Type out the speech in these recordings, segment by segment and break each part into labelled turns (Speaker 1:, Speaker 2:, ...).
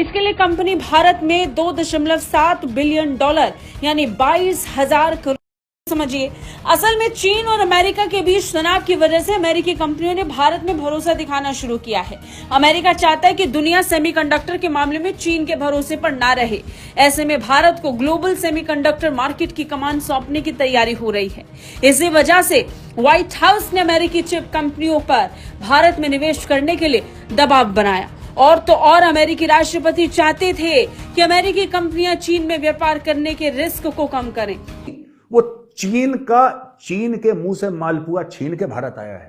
Speaker 1: इसके लिए कंपनी भारत में $2.7 बिलियन यानी 22,000 करोड़ समझिए। असल में चीन और अमेरिका के बीच तनाव की वजह से अमेरिकी कंपनियों ने भारत में भरोसा दिखाना शुरू किया है। अमेरिका चाहता है कि दुनिया सेमीकंडक्टर के मामले में चीन के भरोसे पर ना रहे। ऐसे में भारत को ग्लोबल सेमीकंडक्टर मार्केट की कमान सौंपने की तैयारी हो रही है। इसी वजह से व्हाइट हाउस ने अमेरिकी चिप कंपनियों पर भारत में निवेश करने के लिए दबाव बनाया। और तो और अमेरिकी राष्ट्रपति चाहते थे कि अमेरिकी कंपनियां चीन में व्यापार करने के रिस्क को कम करें।
Speaker 2: वो चीन के मुंह से मालपुआ छीन के भारत आया है।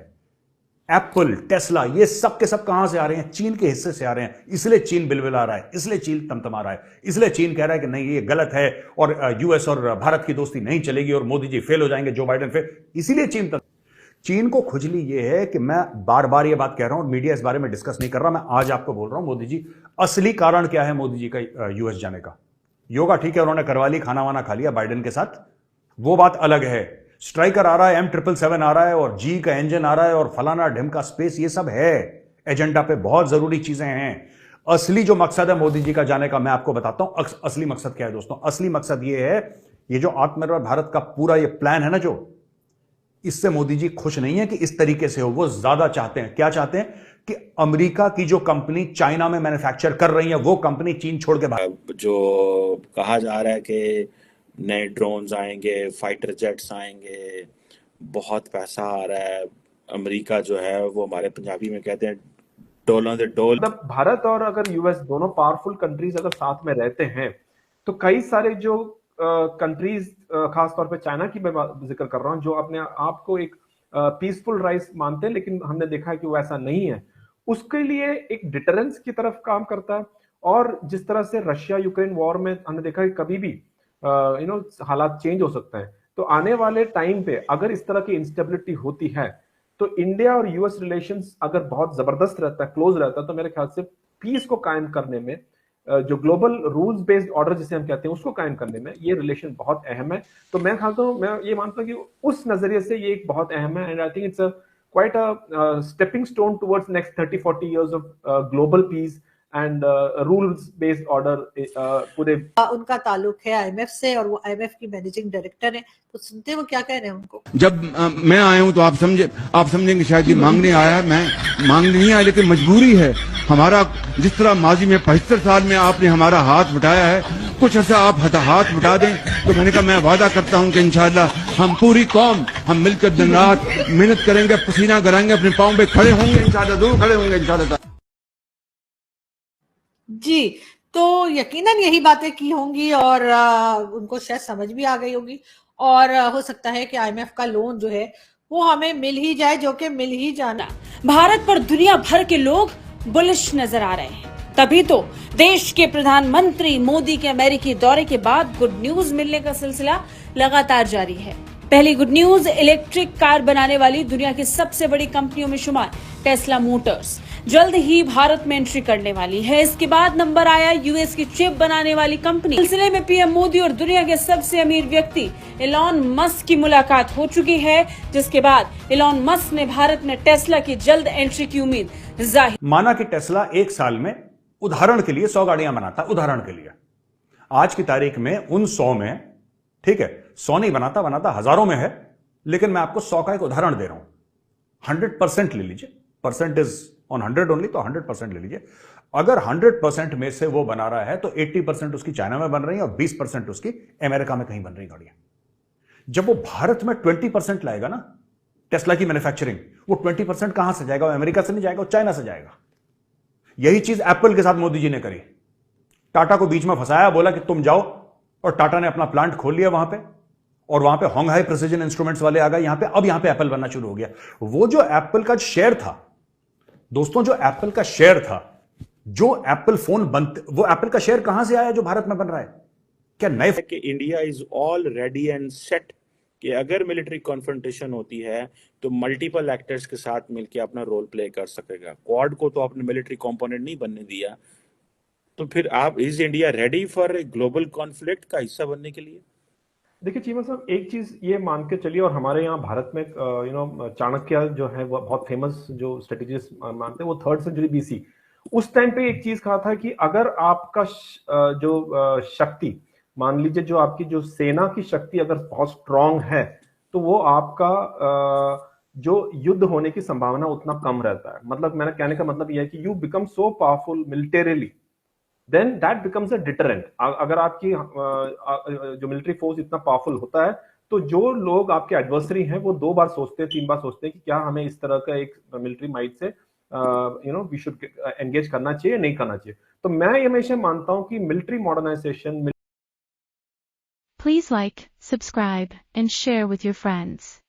Speaker 2: एप्पल, टेस्ला, ये सब के सब कहां से आ रहे हैं? चीन के हिस्से से आ रहे हैं। इसलिए चीन बिलबिला रहा है, इसलिए चीन तमतमा रहा है, इसलिए चीन कह रहा है कि नहीं ये गलत है और यूएस और भारत की दोस्ती नहीं चलेगी और मोदी जी फेल हो जाएंगे, जो बाइडेन फेल। इसीलिए चीन को खुजली ये है कि मैं बार बार ये बात कह रहा हूं, मीडिया इस बारे में डिस्कस नहीं कर रहा। मैं आज आपको बोल रहा हूं, मोदी जी, असली कारण क्या है मोदी जी का यूएस जाने का? योगा ठीक है, उन्होंने करवा ली, खाना वाना खा लिया बाइडेन के साथ, वो बात अलग है। स्ट्राइकर आ रहा है, M777 आ रहा है और जी का इंजन आ रहा है और फलाना ढिमका स्पेस, ये सब है एजेंडा पे, बहुत जरूरी चीजें हैं। असली जो मकसद है मोदी जी का जाने का, मैं आपको बताता हूं असली मकसद क्या है दोस्तों। असली मकसद ये है, ये जो आत्मनिर्भर भारत का पूरा ये प्लान है ना, जो इससे मोदी जी खुश नहीं है कि इस तरीके से हो। वो ज्यादा चाहते हैं, क्या चाहते हैं कि अमेरिका की जो कंपनी चाइना में मैन्युफैक्चर कर रही है वो कंपनी चीन छोड़ के भाग।
Speaker 3: जो कहा जा रहा है कि नए ड्रोन्स आएंगे, फाइटर जेट्स आएंगे, बहुत पैसा आ रहा है। अमेरिका जो है वो हमारे पंजाबी में कहते हैं डोलों दे डोल।
Speaker 4: मतलब भारत और अगर यूएस दोनों पावरफुल कंट्रीज अगर साथ में रहते हैं तो कई सारे जो कंट्रीज, खास तौर पे चाइना की मैं जिक्र कर रहा हूं, जो अपने आप को एक पीसफुल राइस मानते हैं, लेकिन हमने देखा है कि वो ऐसा नहीं है, उसके लिए एक डिटरेंस की तरफ काम करता है। और जिस तरह से रशिया यूक्रेन वॉर में हमने देखा कि कभी भी हालात चेंज हो सकते हैं, तो आने वाले टाइम पे अगर इस तरह की इंस्टेबिलिटी होती है तो इंडिया और यूएस रिलेशंस अगर बहुत जबरदस्त रहता है, क्लोज रहता है, तो मेरे ख्याल से पीस को कायम करने में, जो ग्लोबल रूल्स बेस्ड ऑर्डर जिसे हम कहते हैं, उसको कायम करने में ये रिलेशन बहुत अहम है। तो मैं ये मानता हूं कि उस नजरिए से ये एक बहुत अहम है। And I think it's quite a stepping stone towards next 30-40 years of global peace and rules based order पूरे।
Speaker 5: उनका ताल्लुक है आईएमएफ से और वो आईएमएफ की मैनेजिंग डायरेक्टर है, तो सुनते हैं वो क्या कह रहे हैं उनको।
Speaker 6: जब मैं आया हूं तो आप समझेंगे शायद ये मांगने आया, मैं मांगने नहीं आया, लेकिन मजबूरी है हमारा। जिस तरह माजी में 75 साल में आपने हमारा हाथ बटाया है, कुछ ऐसा आप हाथ बटा दें, तो मैंने कहा मैं वादा करता हूं कि इंशाल्लाह हम पूरी कौम हम मिलकर दिन रात मेहनत करेंगे, पसीना कराएंगे, अपने पांव पे खड़े होंगे इंशाल्लाह, जरूर खड़े होंगे इंशाल्लाह
Speaker 5: जी। तो यकीनन यही बातें की होंगी और उनको शायद समझ भी आ गई होगी, और हो सकता है कि आईएमएफ का लोन जो है वो हमें मिल ही जाए, जो कि मिल ही जाना।
Speaker 1: भारत पर दुनिया भर के लोग बुलिश नजर आ रहे हैं, तभी तो देश के प्रधानमंत्री मोदी के अमेरिकी दौरे के बाद गुड न्यूज मिलने का सिलसिला लगातार जारी है। पहली गुड न्यूज, इलेक्ट्रिक कार बनाने वाली दुनिया की सबसे बड़ी कंपनियों में शुमार टेस्ला मोटर्स जल्द ही भारत में एंट्री करने वाली है। इसके बाद नंबर आया यूएस की चिप बनाने वाली कंपनी। सिलसिले में पीएम मोदी और दुनिया के सबसे अमीर व्यक्ति एलॉन मस्क की मुलाकात हो चुकी है, जिसके बाद एलॉन मस्क ने भारत में टेस्ला की जल्द एंट्री की उम्मीद जाहिर।
Speaker 2: माना कि टेस्ला एक साल में उदाहरण के लिए 100 गाड़ियां बनाता, उदाहरण के लिए आज की तारीख में उन 100 में, ठीक है 100 नहीं बनाता हजारों में है, लेकिन मैं आपको 100 का एक उदाहरण दे रहा हूं। 100% ले लीजिए, परसेंट इज ऑन 100 ओनली, तो 100% ले लीजिए। अगर 100% में से वो बना रहा है तो 80% उसकी चाइना में बन रही है और 20% उसकी अमेरिका में कहीं बन रही गाड़ियां। जब वो भारत में 20% लाएगा ना टेस्ला की मैन्युफैक्चरिंग, वो 20% कहां से जाएगा? वो अमेरिका से नहीं जाएगा, वो चाइना से जाएगा। यही चीज एप्पल के साथ मोदी जी ने करी। टाटा को बीच में फंसाया, बोला कि तुम जाओ, और टाटा ने अपना प्लांट खोल लिया वहां पे, और वहां पे होंगहाई प्रिसिजन इंस्ट्रूमेंट्स वाले आ गए यहां पे। अब यहां पे एप्पल बनना शुरू हो गया। वो जो एप्पल का शेयर था दोस्तों, जो एप्पल का शेयर था, जो एप्पल फोन बनते, वो एप्पल का शेयर कहां से आया जो भारत में बन रहा है? क्या नए
Speaker 3: कि India is all ready and set कि अगर मिलिट्री कॉन्फ्रंटेशन होती है तो मल्टीपल एक्टर्स के साथ मिलकर अपना रोल प्ले कर सकेगा। क्वाड को तो आपने मिलिट्री कंपोनेंट नहीं बनने दिया, तो फिर आप is India ready for global conflict का हिस्सा बनने के लिए?
Speaker 4: देखिए चीमा साहब, एक चीज ये मान के चलिए, और हमारे यहाँ भारत में चाणक्य जो है वो बहुत फेमस जो स्ट्रेटेजिस्ट मानते हैं, वो 3rd सेंचुरी बीसी उस टाइम पे एक चीज कहा था कि अगर आपका शक्ति, मान लीजिए जो आपकी जो सेना की शक्ति अगर बहुत स्ट्रांग है, तो वो आपका जो युद्ध होने की संभावना उतना कम रहता है। मतलब मैंने कहने का मतलब यह है कि you become so powerful militarily, then that becomes a deterrent. अगर आपकी जो मिलिट्री फोर्स इतना पावरफुल होता है, तो जो लोग आपके एडवर्सरी हैं वो 2 बार सोचते हैं, 3 बार सोचते हैं कि क्या हमें इस तरह का एक मिलिट्री माइट से वी शुड एंगेज करना चाहिए, नहीं करना चाहिए। तो मैं ये हमेशा मानता हूं कि military modernization
Speaker 7: Please like, subscribe, and share with your friends.